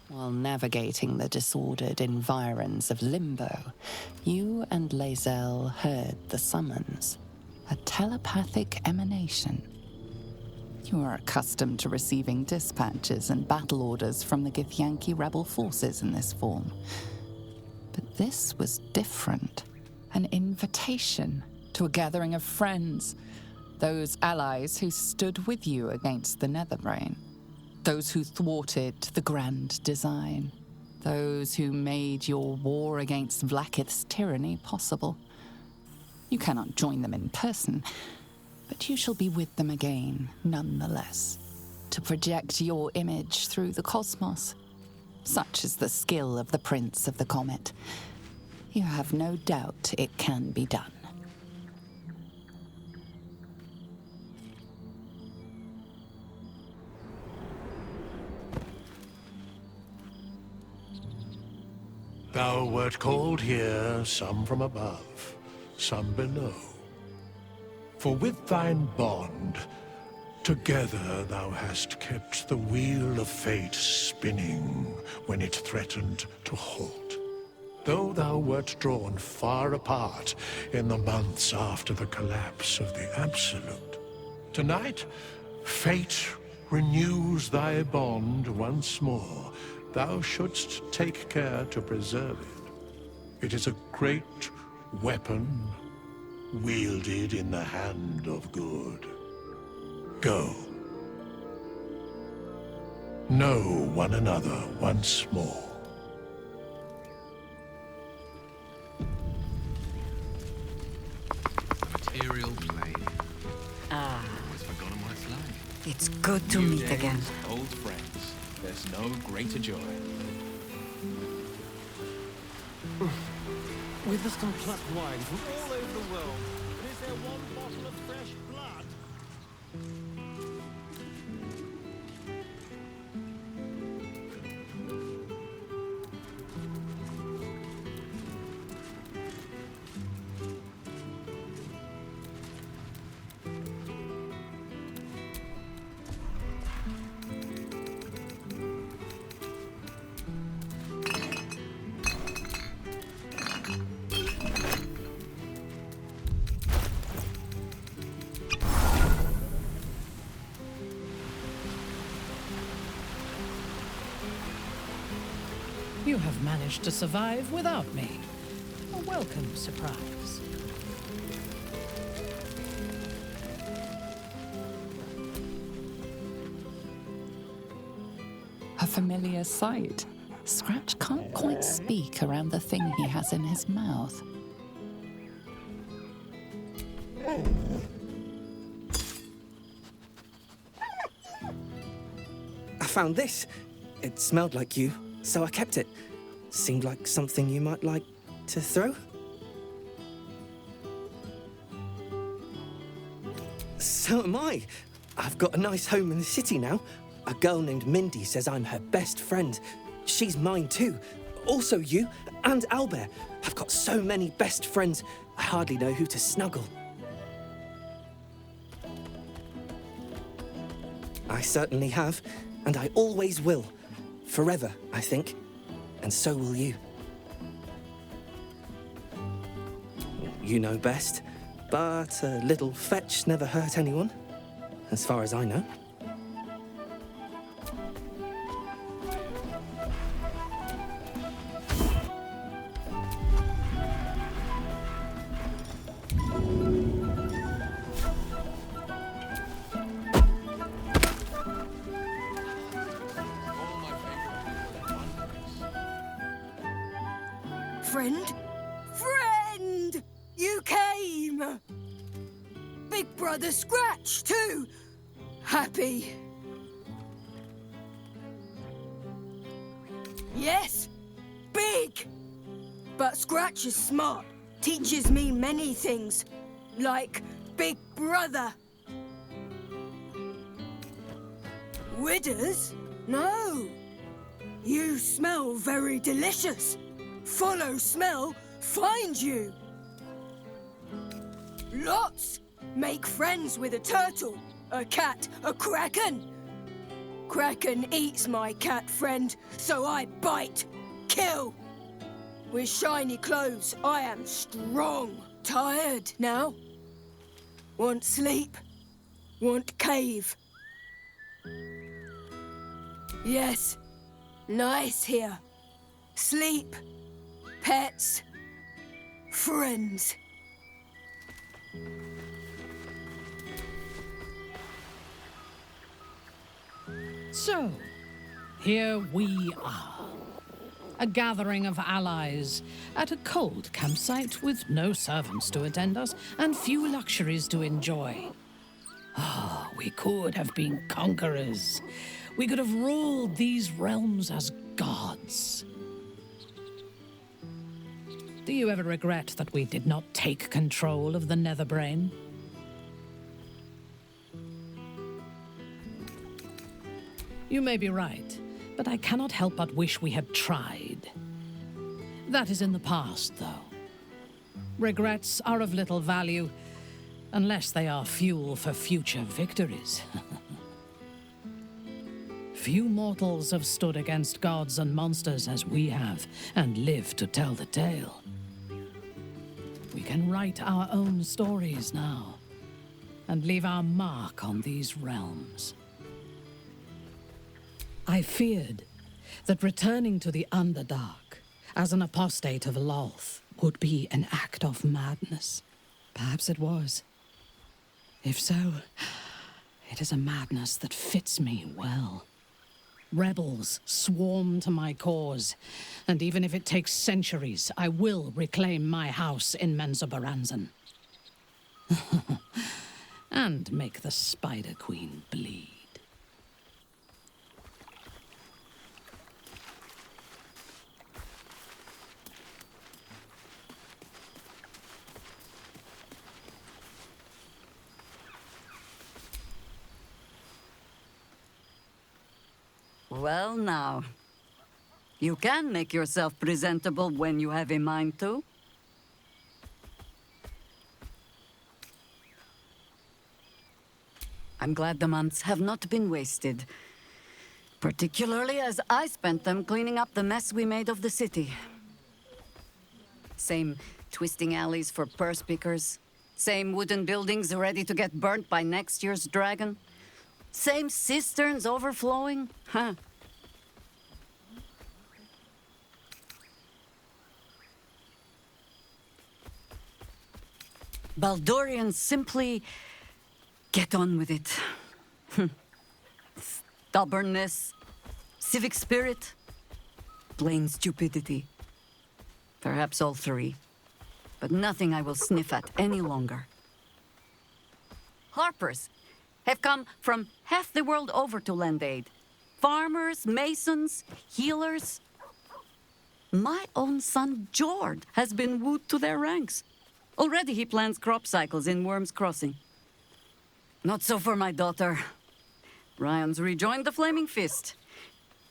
While navigating the disordered environs of Limbo, you and Lae'zel heard the summons, a telepathic emanation. You are accustomed to receiving dispatches and battle orders from the Githyanki rebel forces in this form. But this was different. An invitation to a gathering of friends, those allies who stood with you against the Netherbrain, those who thwarted the grand design, those who made your war against Vlaakith's tyranny possible. You cannot join them in person, but you shall be with them again, nonetheless, to project your image through the cosmos. Such is the skill of the Prince of the Comet. You have no doubt it can be done. Thou wert called here, some from above, some below. For with thine bond, together thou hast kept the wheel of fate spinning when it threatened to halt. Though thou wert drawn far apart in the months after the collapse of the Absolute, tonight, fate renews thy bond once more. Thou shouldst take care to preserve it. It is a great weapon, wielded in the hand of good. Go. Know one another once more. Material plane. Ah. Always forgotten what it's like. It's good to meet again. Old friends. There's no greater joy. Witherspoon plus wine from all over the world. And is there one bottle of fresh blood? You have managed to survive without me. A welcome surprise. A familiar sight. Scratch can't quite speak around the thing he has in his mouth. I found this. It smelled like you, so I kept it. Seemed like something you might like to throw. So am I. I've got a nice home in the city now. A girl named Mindy says I'm her best friend. She's mine too. Also you and Albert. I've got so many best friends, I hardly know who to snuggle. I certainly have, and I always will. Forever, I think. And so will you. You know best, but a little fetch never hurt anyone, as far as I know. Friend? Friend! You came! Big Brother Scratch, too! Happy. Yes, big! But Scratch is smart. Teaches me many things. Like Big Brother. Withers? No. You smell very delicious. Follow smell, find you. Lots. Make friends with a turtle, a cat, a kraken. Kraken eats my cat friend, so I bite, kill. With shiny clothes, I am strong. Tired now. Want sleep. Want cave. Yes, nice here. Sleep, pets, friends. So, here we are. A gathering of allies at a cold campsite with no servants to attend us and few luxuries to enjoy. Ah, we could have been conquerors. We could have ruled these realms as gods. Do you ever regret that we did not take control of the Netherbrain? You may be right, but I cannot help but wish we had tried. That is in the past, though. Regrets are of little value, unless they are fuel for future victories. Few mortals have stood against gods and monsters as we have, and lived to tell the tale. We can write our own stories now, and leave our mark on these realms. I feared that returning to the Underdark as an apostate of Lolth would be an act of madness. Perhaps it was. If so, it is a madness that fits me well. Rebels swarm to my cause, and even if it takes centuries, I will reclaim my house in Menzoberranzan. And make the Spider Queen bleed. Well, now. You can make yourself presentable when you have a mind to. I'm glad the months have not been wasted. Particularly as I spent them cleaning up the mess we made of the city. Same twisting alleys for purse pickers. Same wooden buildings ready to get burnt by next year's dragon. Same cisterns overflowing? Huh. Baldurians simply get on with it. Stubbornness, civic spirit, plain stupidity. Perhaps all three, but nothing I will sniff at any longer. Harpers have come from half the world over to lend aid. Farmers, masons, healers. My own son, Jord, has been wooed to their ranks. Already he plans crop cycles in Worm's Crossing. Not so for my daughter. Ryan's rejoined the Flaming Fist.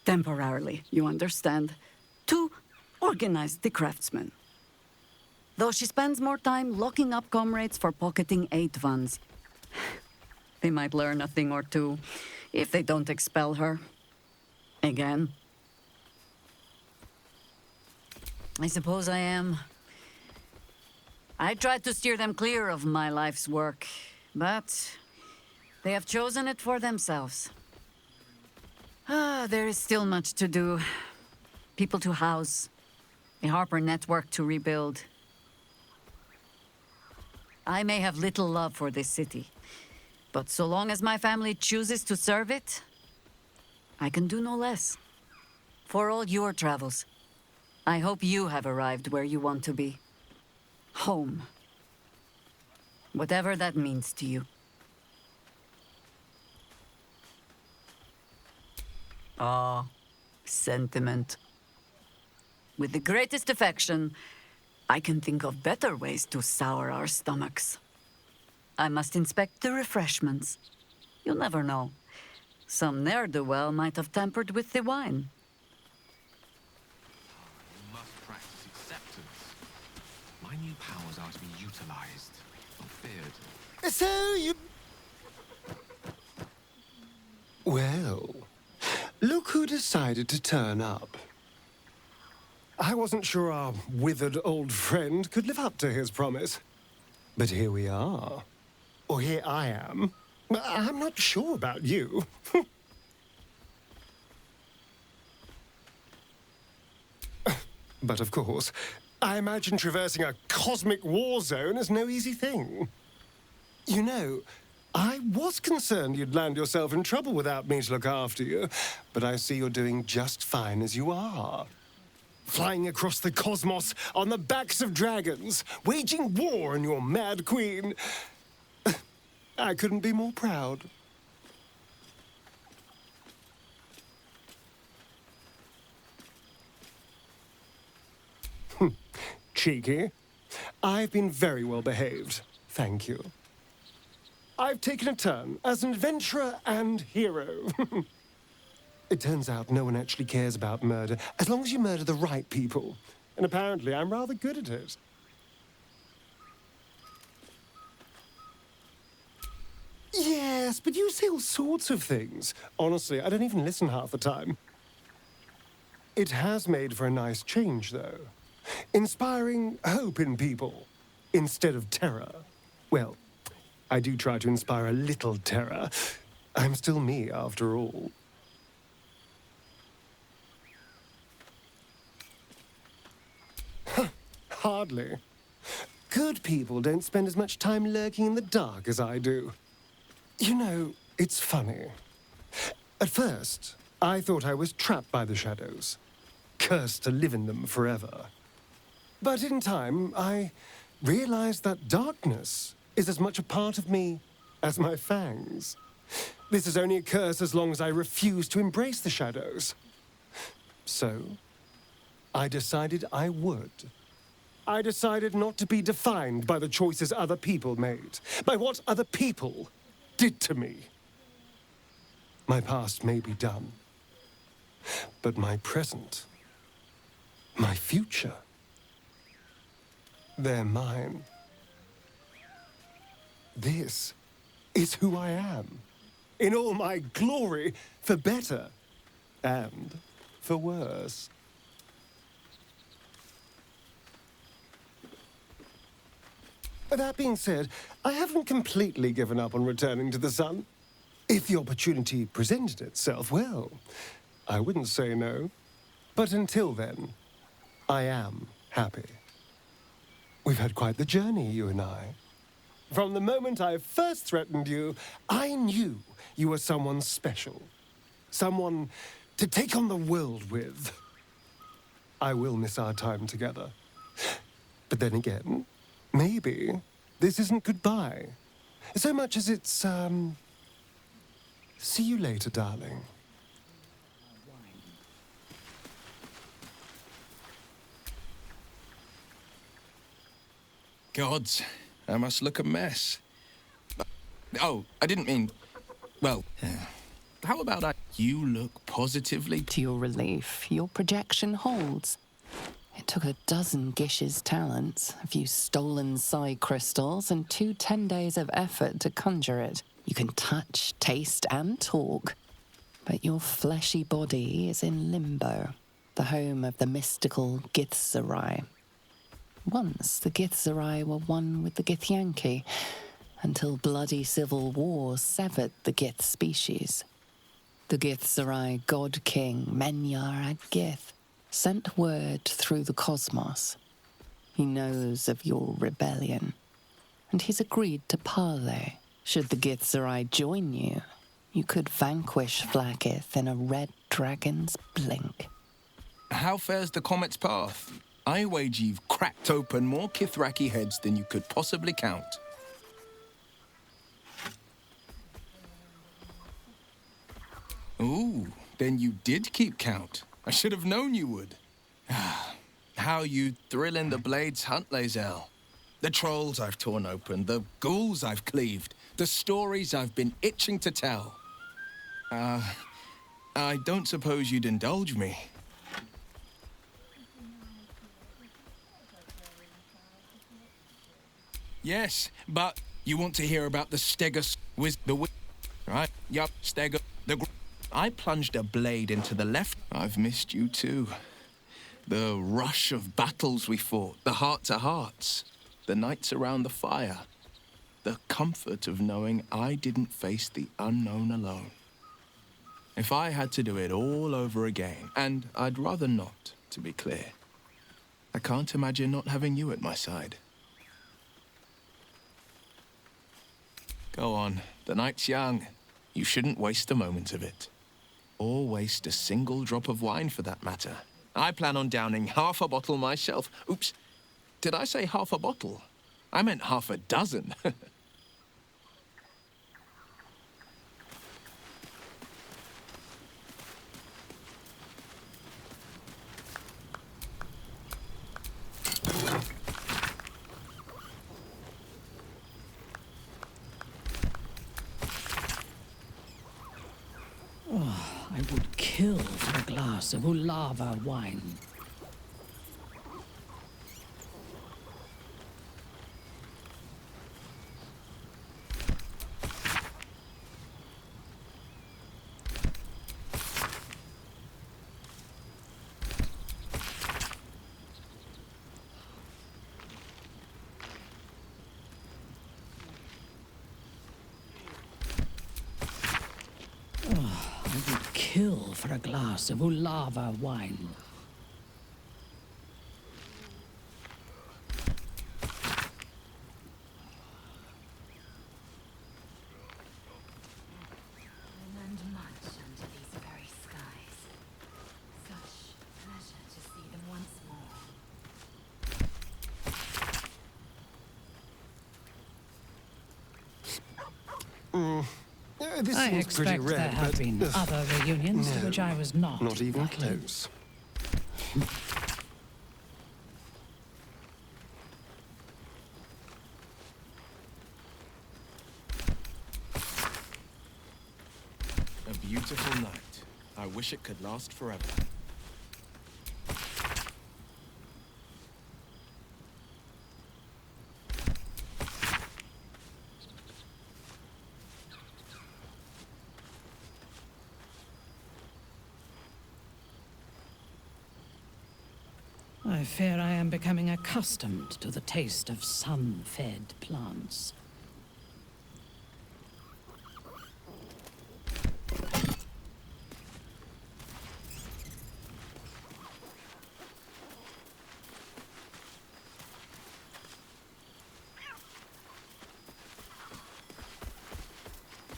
Temporarily, you understand. To organize the craftsmen. Though she spends more time locking up comrades for pocketing aid funds. They might learn a thing or two, if they don't expel her. Again. I suppose I am. I tried to steer them clear of my life's work, but they have chosen it for themselves. There is still much to do. People to house, a Harper network to rebuild. I may have little love for this city, but so long as my family chooses to serve it, I can do no less. For all your travels, I hope you have arrived where you want to be. Home. Whatever that means to you. Ah, sentiment. With the greatest affection, I can think of better ways to sour our stomachs. I must inspect the refreshments. You'll never know. Some ne'er-do-well might have tampered with the wine. You must practice acceptance. My new powers are to be utilized, not feared. So you... Well, who decided to turn up? I wasn't sure our withered old friend could live up to his promise. But here we are. Or here I am. I'm not sure about you. But of course, I imagine traversing a cosmic war zone is no easy thing. You know, I was concerned you'd land yourself in trouble without me to look after you, but I see you're doing just fine as you are. Flying across the cosmos on the backs of dragons, waging war on your mad queen. I couldn't be more proud. Cheeky. I've been very well behaved, thank you. I've taken a turn as an adventurer and hero. It turns out no one actually cares about murder, as long as you murder the right people. And apparently I'm rather good at it. Yes, but you say all sorts of things. Honestly, I don't even listen half the time. It has made for a nice change, though. Inspiring hope in people, instead of terror. Well, I do try to inspire a little terror. I'm still me, after all. Hardly. Good people don't spend as much time lurking in the dark as I do. You know, it's funny. At first, I thought I was trapped by the shadows, cursed to live in them forever. But in time, I realized that darkness is as much a part of me as my fangs. This is only a curse as long as I refuse to embrace the shadows. So, I decided I would. I decided not to be defined by the choices other people made, by what other people did to me. My past may be done, but my present, my future, they're mine. This is who I am, in all my glory, for better and for worse. That being said, I haven't completely given up on returning to the sun. If the opportunity presented itself, well, I wouldn't say no. But until then, I am happy. We've had quite the journey, you and I. From the moment I first threatened you, I knew you were someone special. Someone to take on the world with. I will miss our time together. But then again, maybe this isn't goodbye. So much as it's, see you later, darling. Gods, I must look a mess. Oh, I didn't mean... Well, how about you look positively... To your relief, your projection holds. It took a dozen Gish's talents, a few stolen psi crystals, and 10 days of effort to conjure it. You can touch, taste, and talk. But your fleshy body is in limbo, the home of the mystical Githzerai. Once, the Githzerai were one with the Githyanki, until bloody civil war severed the Gith species. The Githzerai god king, Menyar Ag Gith, sent word through the cosmos. He knows of your rebellion, and he's agreed to parley. Should the Githzerai join you, you could vanquish Flakith in a red dragon's blink. How fares the comet's path? I wager you've cracked open more Kithraki heads than you could possibly count. Ooh, then you did keep count. I should have known you would. How you thrill in the Blades hunt, Lae'zel. The trolls I've torn open, the ghouls I've cleaved, the stories I've been itching to tell. I don't suppose you'd indulge me. Yes, but you want to hear about the Stegus with the... Right, yup, Stego, the... I plunged a blade into the left. I've missed you too. The rush of battles we fought, the heart-to-hearts, the nights around the fire, the comfort of knowing I didn't face the unknown alone. If I had to do it all over again, and I'd rather not, to be clear, I can't imagine not having you at my side. Go on, the night's young. You shouldn't waste a moment of it. Or waste a single drop of wine, for that matter. I plan on downing half a bottle myself. Oops, did I say half a bottle? I meant half a dozen. I would kill for a glass of Ulava wine. I would kill for a glass of Ulava wine. And much under these very skies. Such pleasure to see them once more. This I seems pretty expect rare, there have but, been other reunions to no, which I was not Not even invited. close. A beautiful night. I wish it could last forever. I fear I am becoming accustomed to the taste of sun-fed plants.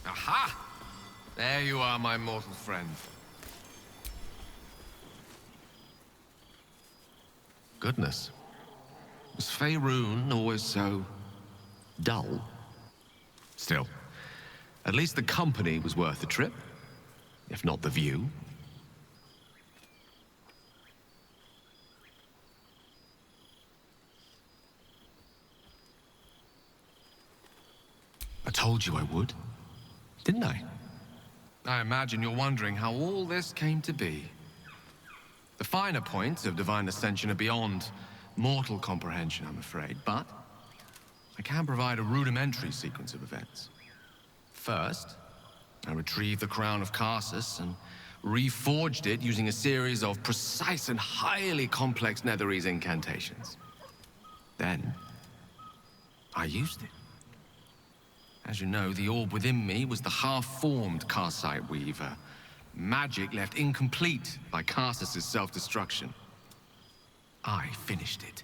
Aha! There you are, my mortal friend. Goodness. Was Faerun always so dull? Still, at least the company was worth the trip, if not the view. I told you I would, didn't I? I imagine you're wondering how all this came to be. The finer points of divine ascension are beyond mortal comprehension, I'm afraid, but I can provide a rudimentary sequence of events. First, I retrieved the crown of Karsus and reforged it using a series of precise and highly complex Netherese incantations. Then, I used it. As you know, the orb within me was the half-formed Karsite Weaver. Magic left incomplete by Karsus' self-destruction. I finished it.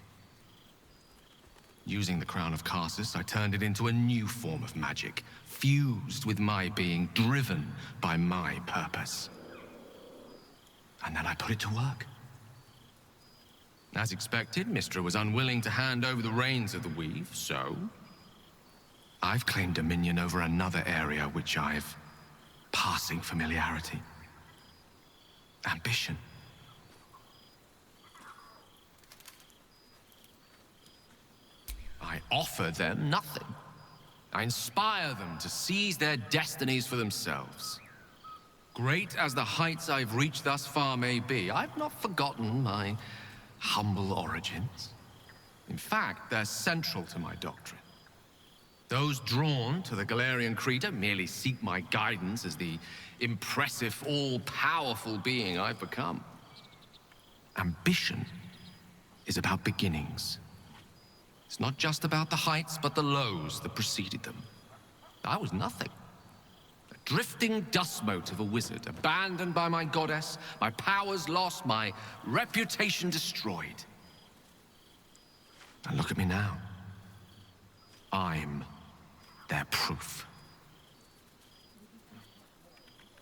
Using the Crown of Karsus, I turned it into a new form of magic, fused with my being, driven by my purpose. And then I put it to work. As expected, Mystra was unwilling to hand over the reins of the Weave, so I've claimed dominion over another area which I've passing familiarity. Ambition. I offer them nothing. I inspire them to seize their destinies for themselves. Great as the heights I've reached thus far may be, I've not forgotten my humble origins. In fact, they're central to my doctrine. Those drawn to the Galarian Creed merely seek my guidance as the impressive, all-powerful being I've become. Ambition is about beginnings. It's not just about the heights, but the lows that preceded them. I was nothing. A drifting dust mote of a wizard, abandoned by my goddess, my powers lost, my reputation destroyed. And look at me now. I'm their proof.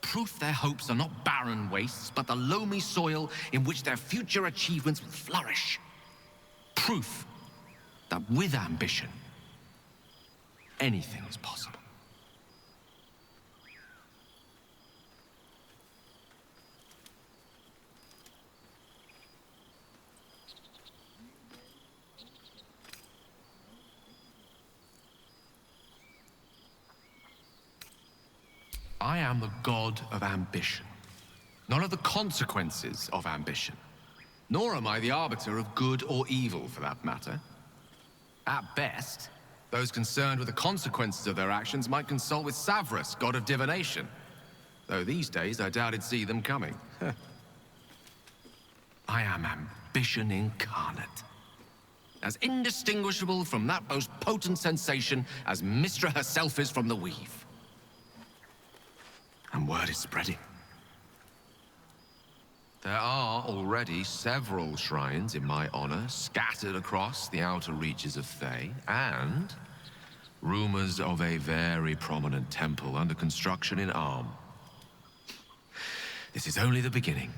Proof their hopes are not barren wastes, but the loamy soil in which their future achievements will flourish. Proof that with ambition, anything is possible. I am the god of ambition, not of the consequences of ambition. Nor am I the arbiter of good or evil, for that matter. At best, those concerned with the consequences of their actions might consult with Savras, god of divination. Though these days, I doubt he'd see them coming. I am ambition incarnate. As indistinguishable from that most potent sensation as Mystra herself is from the weave. And word is spreading. There are already several shrines in my honor scattered across the outer reaches of Thay, and rumors of a very prominent temple under construction in Arm. This is only the beginning.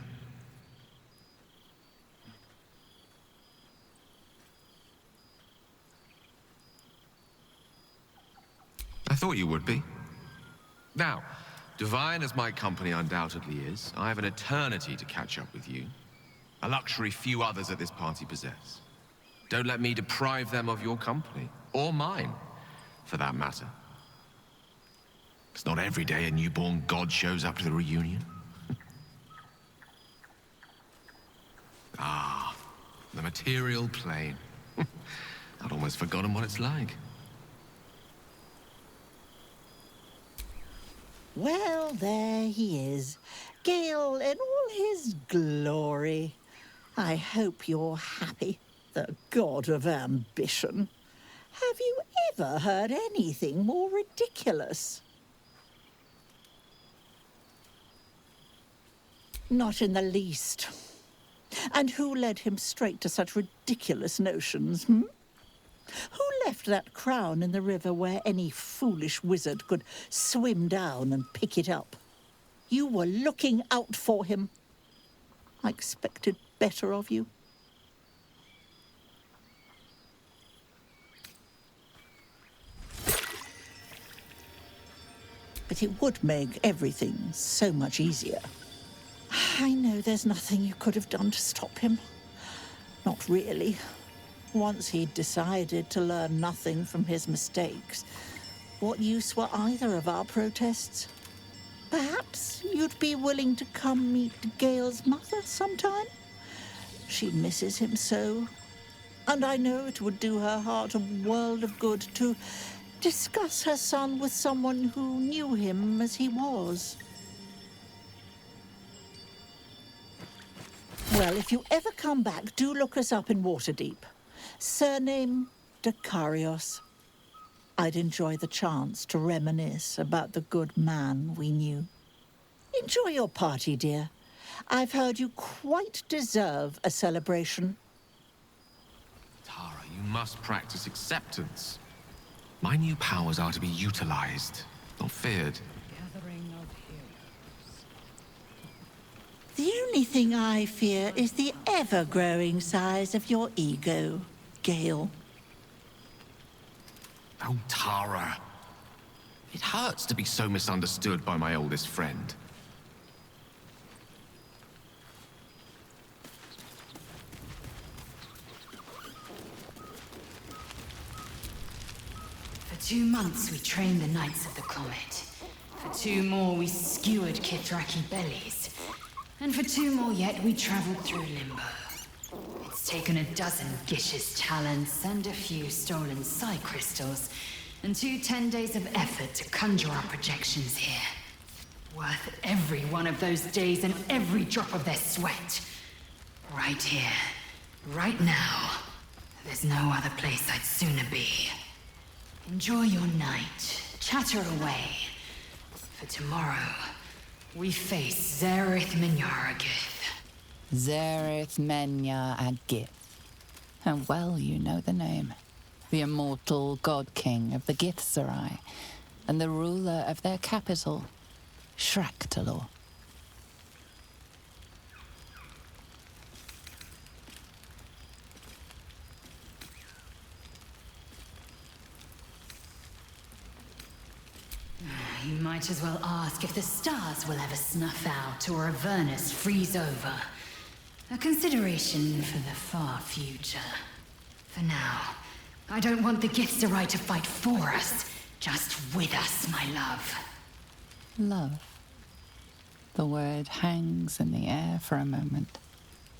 I thought you would be. Now, divine as my company undoubtedly is, I have an eternity to catch up with you. A luxury few others at this party possess. Don't let me deprive them of your company, or mine, for that matter. It's not every day a newborn god shows up to the reunion. Ah, the material plane. I'd almost forgotten what it's like. Well, there he is, Gale in all his glory. I hope you're happy, the god of ambition. Have you ever heard anything more ridiculous? Not in the least. And who led him straight to such ridiculous notions, Who left that crown in the river where any foolish wizard could swim down and pick it up? You were looking out for him. I expected better of you. But it would make everything so much easier. I know there's nothing you could have done to stop him. Not really. Once he'd decided to learn nothing from his mistakes, what use were either of our protests? Perhaps you'd be willing to come meet Gale's mother sometime? She misses him so. And I know it would do her heart a world of good to discuss her son with someone who knew him as he was. Well, if you ever come back, do look us up in Waterdeep. Surname Dakarios. I'd enjoy the chance to reminisce about the good man we knew. Enjoy your party, dear. I've heard you quite deserve a celebration. Tara, you must practice acceptance. My new powers are to be utilized, not feared. Gathering of heroes. The only thing I fear is the ever-growing size of your ego, Gale. Oh, Tara. It hurts to be so misunderstood by my oldest friend. For 2 months we trained the Knights of the Comet. For 2 more we skewered Kithraki bellies. And for 2 more yet we traveled through Limbo. It's taken a dozen Gish's talents and a few stolen psi crystals and 2 10 days of effort to conjure up projections here. Worth every one of those days and every drop of their sweat. Right here, right now. There's no other place I'd sooner be. Enjoy your night, chatter away. For tomorrow, we face Zareth Minyaragith. Zareth Menya Gith. And well you know the name. The immortal god king of the Githzerai, and the ruler of their capital, Shraktalor. You might as well ask if the stars will ever snuff out or Avernus freeze over. A consideration for the far future. For now, I don't want the Githzerai to fight for us, just with us, my love. Love. The word hangs in the air for a moment,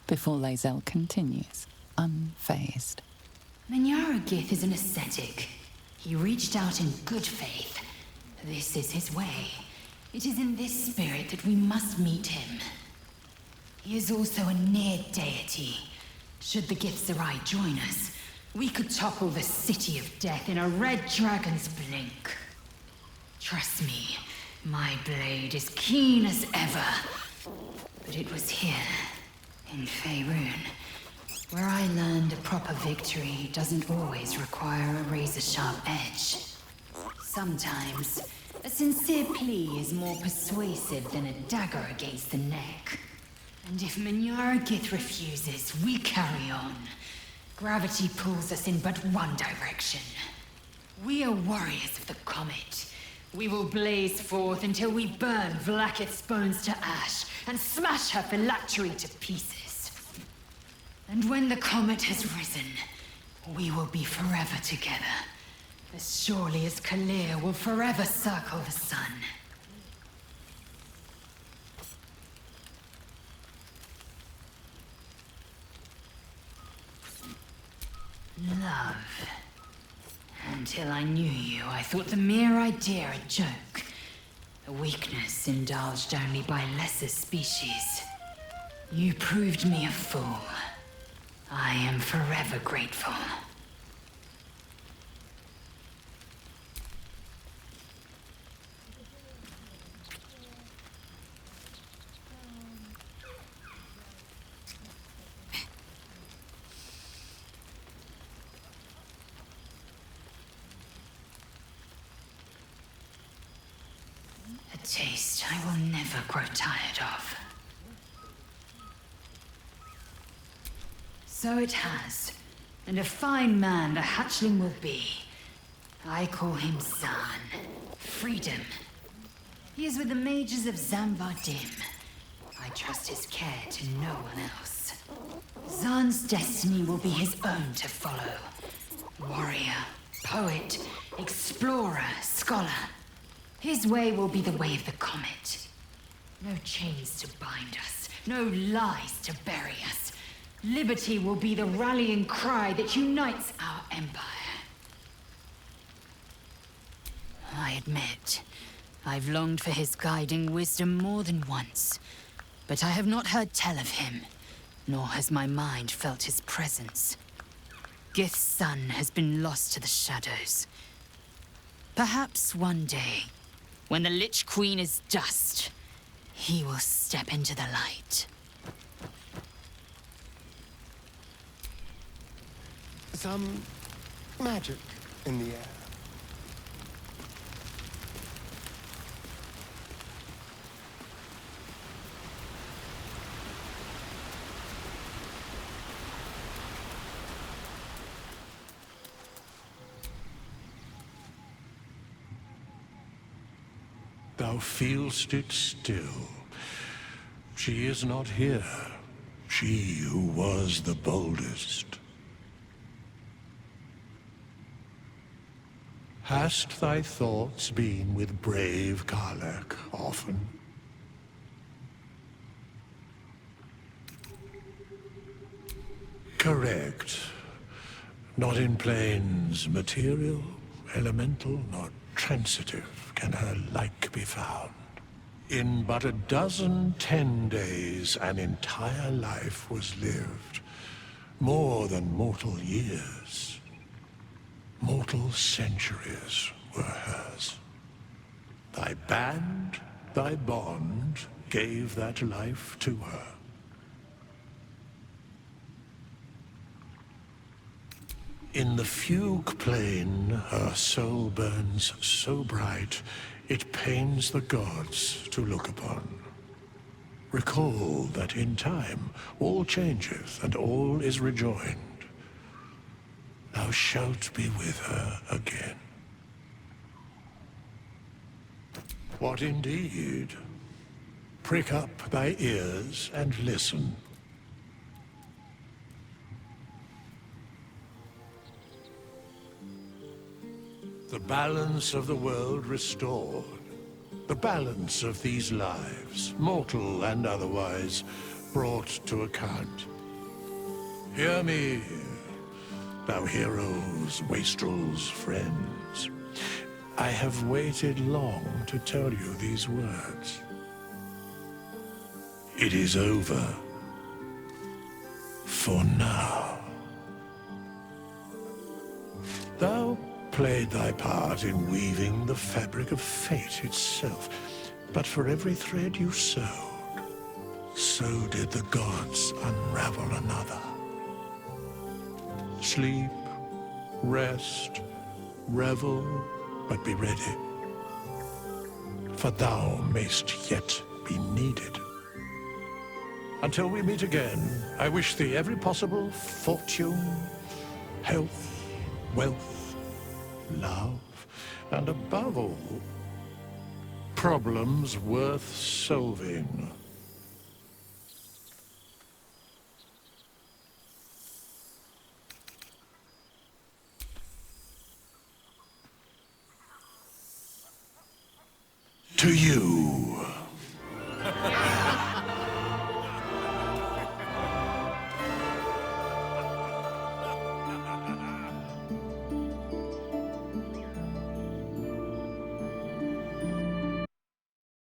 before Lae'zel continues, unfazed. Minyaragith is an ascetic. He reached out in good faith. This is his way. It is in this spirit that we must meet him. He is also a near deity. Should the Githzerai join us, we could topple the City of Death in a red dragon's blink. Trust me, my blade is keen as ever. But it was here, in Faerun, where I learned a proper victory doesn't always require a razor-sharp edge. Sometimes, a sincere plea is more persuasive than a dagger against the neck. And if Minyaragith refuses, we carry on. Gravity pulls us in but one direction. We are warriors of the comet. We will blaze forth until we burn Vlaakith's bones to ash and smash her phylactery to pieces. And when the comet has risen, we will be forever together. As surely as Kalir will forever circle the sun. Love. Until I knew you, I thought the mere idea a joke. A weakness indulged only by lesser species. You proved me a fool. I am forever grateful. A taste I will never grow tired of. So it has, and a fine man the hatchling will be. I call him Zan. Freedom. He is with the mages of Zamvardim. I trust his care to no one else. Zan's destiny will be his own to follow. Warrior, poet, explorer, scholar. His way will be the way of the comet. No chains to bind us, no lies to bury us. Liberty will be the rallying cry that unites our empire. I admit, I've longed for his guiding wisdom more than once, but I have not heard tell of him, nor has my mind felt his presence. Gith's son has been lost to the shadows. Perhaps one day, when the Lich Queen is dust, he will step into the light. Some magic in the air. Thou feelst it still. She is not here. She who was the boldest. Hast thy thoughts been with brave Karlach often? Correct. Not in plains material elemental nor transitive can her like be found. In but a dozen 10 days, an entire life was lived. More than mortal years. Mortal centuries were hers. Thy band, thy bond, gave that life to her. In the fugue plane, her soul burns so bright, it pains the gods to look upon. Recall that in time all changeth and all is rejoined. Thou shalt be with her again. What indeed? Prick up thy ears and listen. The balance of the world restored. The balance of these lives, mortal and otherwise, brought to account. Hear me, thou heroes, wastrels, friends. I have waited long to tell you these words. It is over. For now. Thou played thy part in weaving the fabric of fate itself, but for every thread you sewed, so did the gods unravel another. Sleep, rest, revel, but be ready, for thou mayst yet be needed. Until we meet again, I wish thee every possible fortune, health, wealth, love, and above all, problems worth solving. To you.